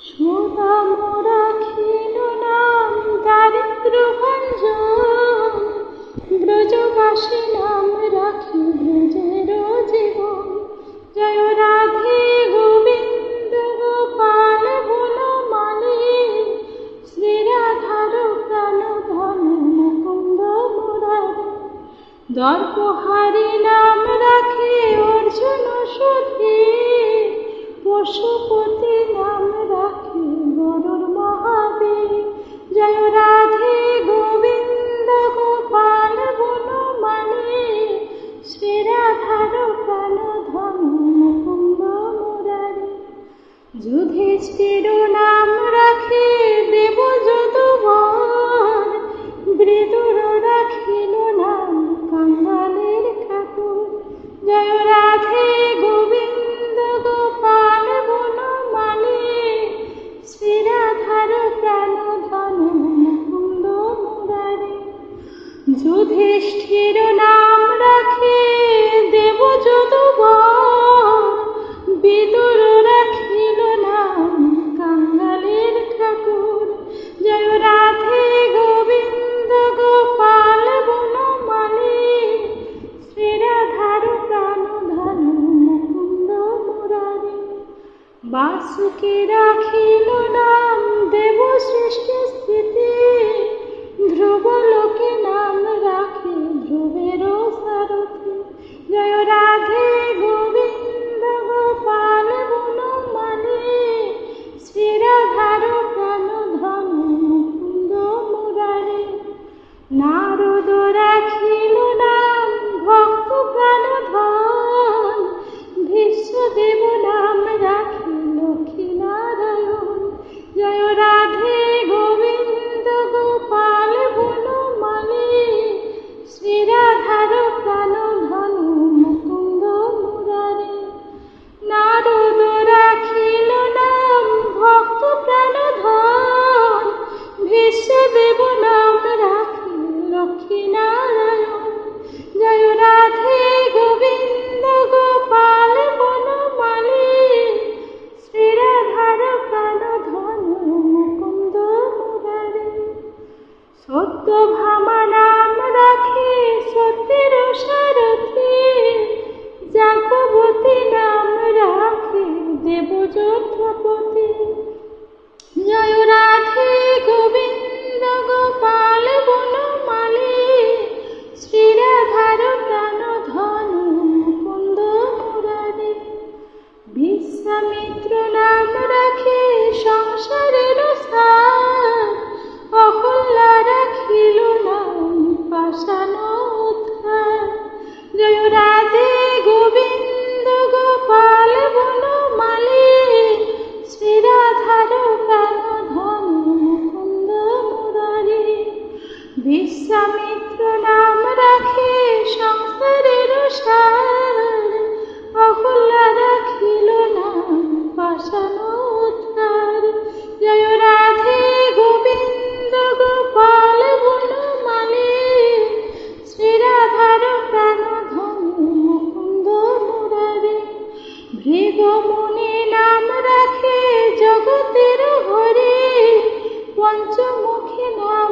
সুদাম রাখিল নাম দারিদ্র ভঞ্জন, ব্রজবাসী নাম রাখি ব্রজের জীবন। জয় রাধে গোবিন্দ গোপাল বনমালী, শ্রী রাধার প্রাণ ধন মুকুন্দ মুরারি। দর্পহারি নাম রাখে অর্জুন সুধী, পশুপতি নাম রাখে গরুর মহাবীর। জয় রাধে গোবিন্দ গোপাল বনমালী, শ্রী রাধার প্রাণ ধন মুকুন্দ মুরারি। যুধিষ্ঠির নাম রাখে দেব যদুবর, বিদুর রাখিল নাম কাঙ্গালের ঠাকুর। জয় রাধে গোবিন্দ গোপাল বনমালী, শ্রী রাধার প্রাণ ধন মুকুন্দ মুরারি। যুধিষ্ঠির নাম রাখে দেব যদুবর, বিদুর রাখিল নাম কাঙ্গালের ঠাকুর। জয় রাধে গোবিন্দ গোপাল বনমালী, শ্রী রাধার প্রাণ ধন মুকুন্দ মুরারি। বাসুকি রাখিল নাম দেব সৃষ্টি স্থিতি, ধ্রুবলোকে নাম রাখে ধ্রুবের সারথি। জয় রাধে গোবিন্দ গোপাল বনমালী, শ্রী রাধার প্রাণ ধন মুকুন্দ মুরারি। নারদ রাখিল নাম ভক্ত প্রাণধন, ভীষ্মদেব নাম রাখে লক্ষ্মী নারায়ণ। জয় রাধে গোবিন্দ গোপাল বনমালী, শ্রী রাধার প্রাণ ধন মুকুন্দ মুরারি। নারদ রাখিল নাম ভক্ত প্রাণধন, ভীষ্মদেব নাম রাখে লক্ষ্মী নারায়ণ। জয় রাধে গোবিন্দ গোপাল বনমালী, শ্রী রাধার প্রাণ ধন মুকুন্দ মুরারি। সত্যভামা নাম রাখে সত্যের সারথি, জাগবতী নাম রাখে দেবযজ্ঞপতি। জয় রাধে গোবিন্দ গোপাল বনমালী, শ্রী রাধার প্রাণ ধন মুকুন্দ মুরারি। বিশ্বামিত্র নাম রাখে সংসারের সার, অহল্যা রাখিল নাম পাষাণ উদ্ধার। জয় রাধে গোবিন্দ গোপাল বনমালী, শ্রী রাধার প্রাণ ধন মুকুন্দ মুরারি। বিশ্বামিত্র নাম রাখে সংসারের সার, অহল্যা রাখিল নাম পাষাণ উদ্ধার। জয় রাধে গোবিন্দ গোপাল বনমালী, শ্রী রাধার প্রাণ ধন মুকুন্দ মুরারি। ভৃগুমুনি নাম রাখে জগতের হরি, পঞ্চমুখী নাম